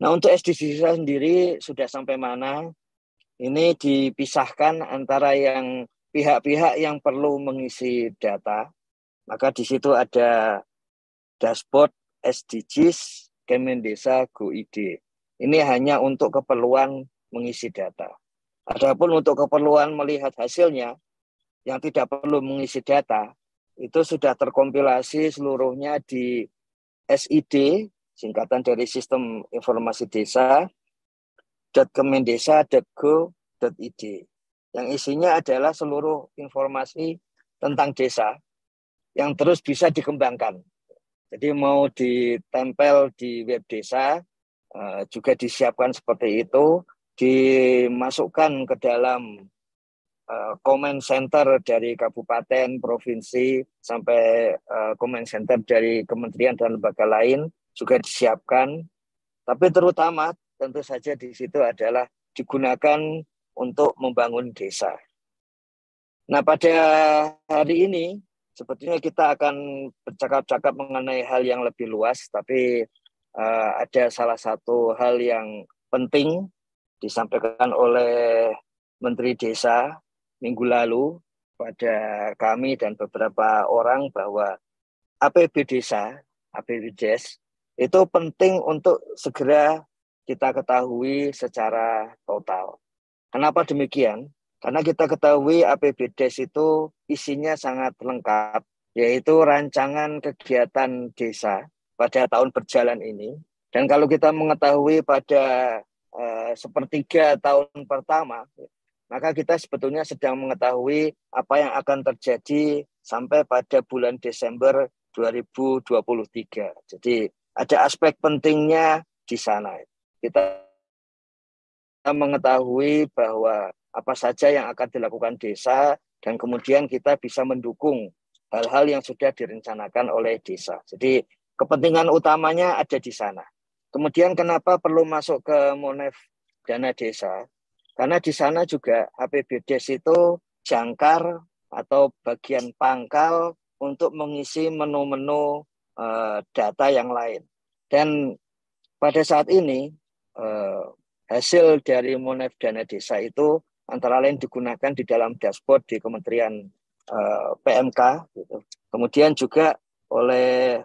Nah, untuk SDGs sendiri sudah sampai mana? Ini dipisahkan antara yang pihak-pihak yang perlu mengisi data. Maka di situ ada dashboard SDGs Kemendesa Go.id. Ini hanya untuk keperluan mengisi data. Adapun untuk keperluan melihat hasilnya, yang tidak perlu mengisi data, itu sudah terkompilasi seluruhnya di SID, singkatan dari Sistem Informasi Desa, .kemendesa.go.id. Yang isinya adalah seluruh informasi tentang desa yang terus bisa dikembangkan. Jadi mau ditempel di web desa, juga disiapkan seperti itu, dimasukkan ke dalam comment center dari kabupaten, provinsi, sampai comment center dari kementerian dan lembaga lain juga disiapkan. Tapi terutama tentu saja di situ adalah digunakan untuk membangun desa. Nah, pada hari ini sebetulnya kita akan bercakap-cakap mengenai hal yang lebih luas, tapi ada salah satu hal yang penting disampaikan oleh Menteri Desa minggu lalu pada kami dan beberapa orang bahwa APB Desa, APBDes, itu penting untuk segera kita ketahui secara total. Kenapa demikian? Karena kita ketahui APBDes itu isinya sangat lengkap, yaitu rancangan kegiatan desa pada tahun berjalan ini. Dan kalau kita mengetahui pada sepertiga tahun pertama, maka kita sebetulnya sedang mengetahui apa yang akan terjadi sampai pada bulan Desember 2023. Jadi ada aspek pentingnya di sana. Kita mengetahui bahwa apa saja yang akan dilakukan desa dan kemudian kita bisa mendukung hal-hal yang sudah direncanakan oleh desa. Jadi kepentingan utamanya ada di sana. Kemudian kenapa perlu masuk ke Monef Dana Desa? Karena di sana juga APBDes itu jangkar atau bagian pangkal untuk mengisi menu-menu data yang lain. Dan pada saat ini hasil dari Monef Dana Desa itu antara lain digunakan di dalam dashboard di Kementerian PMK. Gitu. Kemudian juga oleh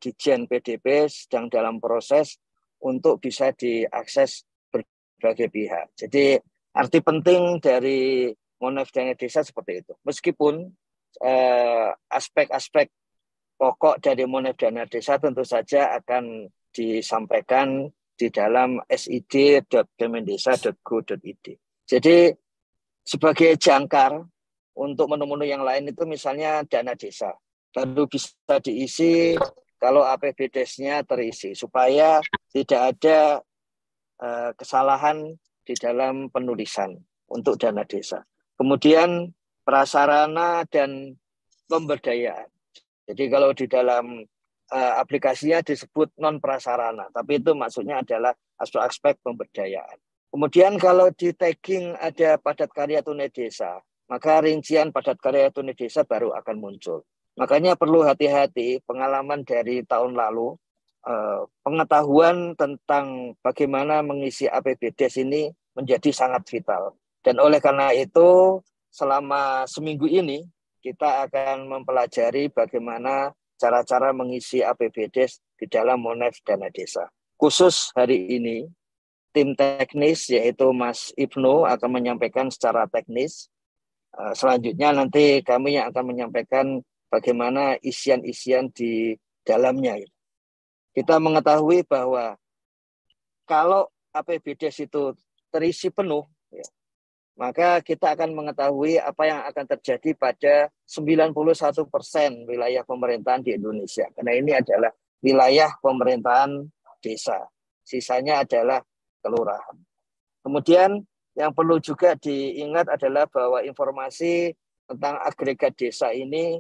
Ditjen PDP sedang dalam proses untuk bisa diakses berbagai pihak. Jadi arti penting dari Monef Dana Desa seperti itu. Meskipun aspek-aspek pokok dari Monef Dana Desa tentu saja akan disampaikan di dalam sid.kemendesa.go.id. Jadi sebagai jangkar untuk menu-menu yang lain itu misalnya dana desa baru bisa diisi kalau APBDes-nya terisi supaya tidak ada kesalahan di dalam penulisan untuk dana desa. Kemudian prasarana dan pemberdayaan. Jadi kalau di dalam aplikasinya disebut non prasarana, tapi itu maksudnya adalah aspek-aspek pemberdayaan. Kemudian kalau di tagging ada padat karya tunai desa, maka rincian padat karya tunai desa baru akan muncul. Makanya perlu hati-hati, pengalaman dari tahun lalu, pengetahuan tentang bagaimana mengisi APBDes ini menjadi sangat vital. Dan oleh karena itu, selama seminggu ini, kita akan mempelajari bagaimana cara-cara mengisi APBDes di dalam Monef Dana Desa. Khusus hari ini, tim teknis yaitu Mas Ibnu akan menyampaikan secara teknis. Selanjutnya nanti kami yang akan menyampaikan bagaimana isian-isian di dalamnya. Kita mengetahui bahwa kalau APBDes itu terisi penuh, ya, maka kita akan mengetahui apa yang akan terjadi pada 91% wilayah pemerintahan di Indonesia. Karena ini adalah wilayah pemerintahan desa. Sisanya adalah kelurahan. Kemudian yang perlu juga diingat adalah bahwa informasi tentang agregat desa ini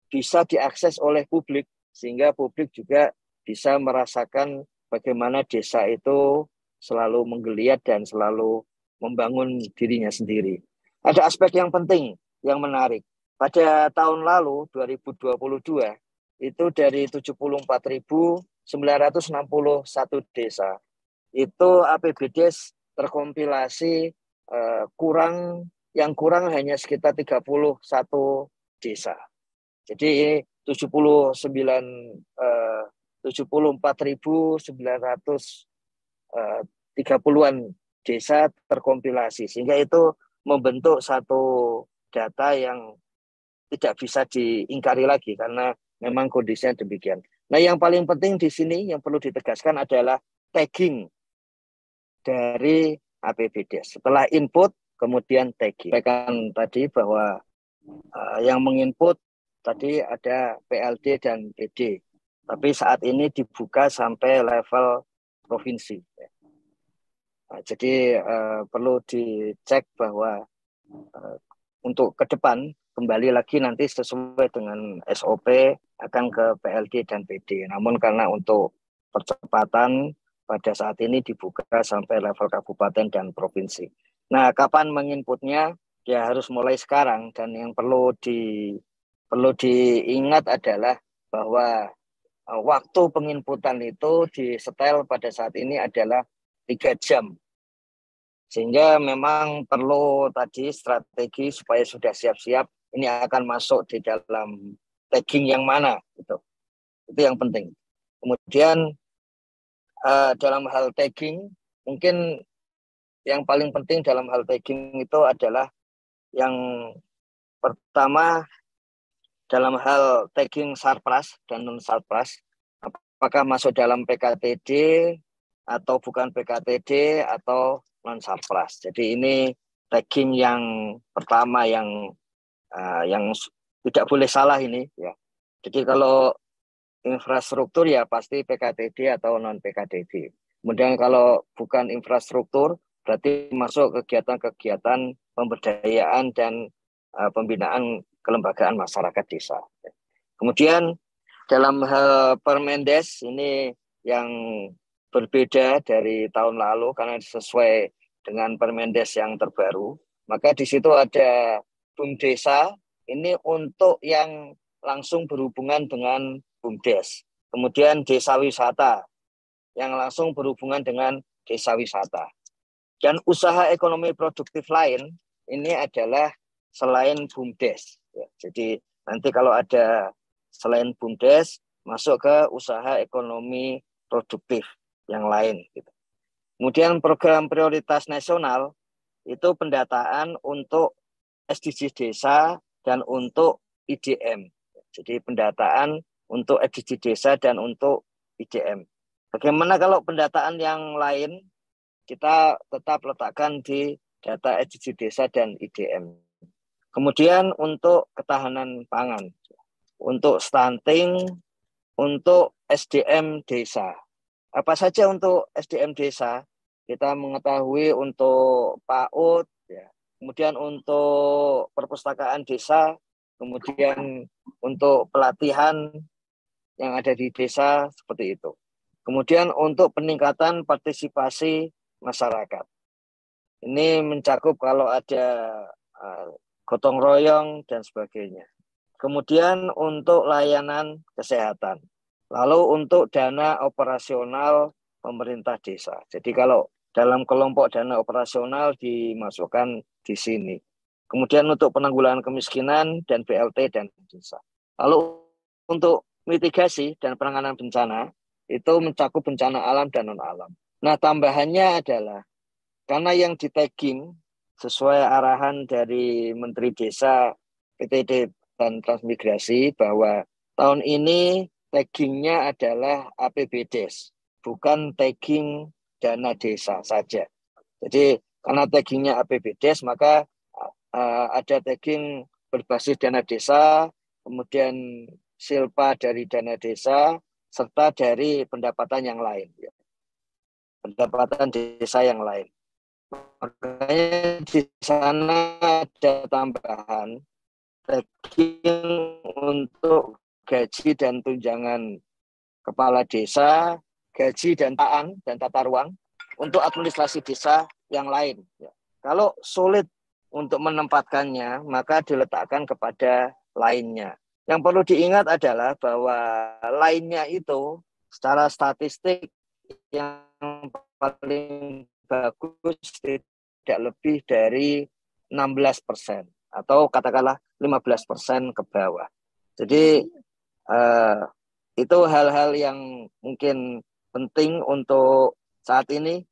bisa diakses oleh publik, sehingga publik juga bisa merasakan bagaimana desa itu selalu menggeliat dan selalu membangun dirinya sendiri. Ada aspek yang penting, yang menarik. Pada tahun lalu, 2022, itu dari 74.000 961 desa. Itu APBDes terkompilasi yang kurang hanya sekitar 31 desa. Jadi 74.930-an desa terkompilasi, sehingga itu membentuk satu data yang tidak bisa diingkari lagi karena memang kondisinya demikian. Nah, yang paling penting di sini yang perlu ditegaskan adalah tagging dari APBDes. Setelah input, kemudian tagging. Sampaikan tadi bahwa yang menginput tadi ada PLD dan PD, tapi saat ini dibuka sampai level provinsi. Nah, jadi perlu dicek bahwa untuk ke depan kembali lagi nanti sesuai dengan SOP akan ke PLD dan PD. Namun karena untuk percepatan pada saat ini dibuka sampai level kabupaten dan provinsi. Nah, kapan menginputnya? Ya harus mulai sekarang, dan yang perlu diingat adalah bahwa waktu penginputan itu disetel pada saat ini adalah 3 jam. Sehingga memang perlu tadi strategi supaya sudah siap-siap ini akan masuk di dalam tagging yang mana gitu. Itu yang penting. Kemudian dalam hal tagging, mungkin yang paling penting dalam hal tagging itu adalah yang pertama dalam hal tagging sarpras dan non sarpras, apakah masuk dalam PKTD atau bukan PKTD atau non sarpras. Jadi ini tagging yang pertama yang tidak boleh salah ini ya. Jadi kalau infrastruktur ya pasti PKTD atau non PKTD. Kemudian kalau bukan infrastruktur berarti masuk kegiatan-kegiatan pemberdayaan dan pembinaan kelembagaan masyarakat desa. Kemudian dalam hal Permendes ini yang berbeda dari tahun lalu karena sesuai dengan Permendes yang terbaru, maka di situ ada BUMDesa ini untuk yang langsung berhubungan dengan BUMDes. Kemudian desa wisata yang langsung berhubungan dengan desa wisata. Dan usaha ekonomi produktif lain ini adalah selain BUMDes. Ya, jadi nanti kalau ada selain BUMDes masuk ke usaha ekonomi produktif yang lain. Gitu. Kemudian program prioritas nasional itu pendataan untuk SDGs desa dan untuk IDM. Jadi pendataan untuk SDGs desa dan untuk IDM. Bagaimana kalau pendataan yang lain kita tetap letakkan di data SDGs desa dan IDM. Kemudian untuk ketahanan pangan, untuk stunting, untuk SDM desa. Apa saja untuk SDM desa? Kita mengetahui untuk PAUD, ya. Kemudian untuk perpustakaan desa, kemudian untuk pelatihan yang ada di desa, seperti itu. Kemudian untuk peningkatan partisipasi masyarakat. Ini mencakup kalau ada gotong royong dan sebagainya. Kemudian untuk layanan kesehatan. Lalu untuk dana operasional pemerintah desa. Jadi kalau dalam kelompok dana operasional dimasukkan di sini. Kemudian untuk penanggulangan kemiskinan dan BLT dan desa. Lalu untuk mitigasi dan penanganan bencana itu mencakup bencana alam dan non alam. Nah, tambahannya adalah karena yang di tagging sesuai arahan dari Menteri Desa, PTD dan Transmigrasi bahwa tahun ini taggingnya adalah APBDes, bukan tagging dana desa saja. Jadi karena taggingnya APBDes maka ada tagging berbasis dana desa, kemudian silpa dari dana desa, serta dari pendapatan yang lain. Pendapatan desa yang lain. Makanya di sana ada tambahan tagging untuk gaji dan tunjangan kepala desa, gaji dan tata ruang untuk administrasi desa yang lain. Ya. Kalau sulit untuk menempatkannya, maka diletakkan kepada lainnya. Yang perlu diingat adalah bahwa lainnya itu secara statistik yang paling bagus tidak lebih dari 16% atau katakanlah 15% ke bawah. Jadi itu hal-hal yang mungkin penting untuk saat ini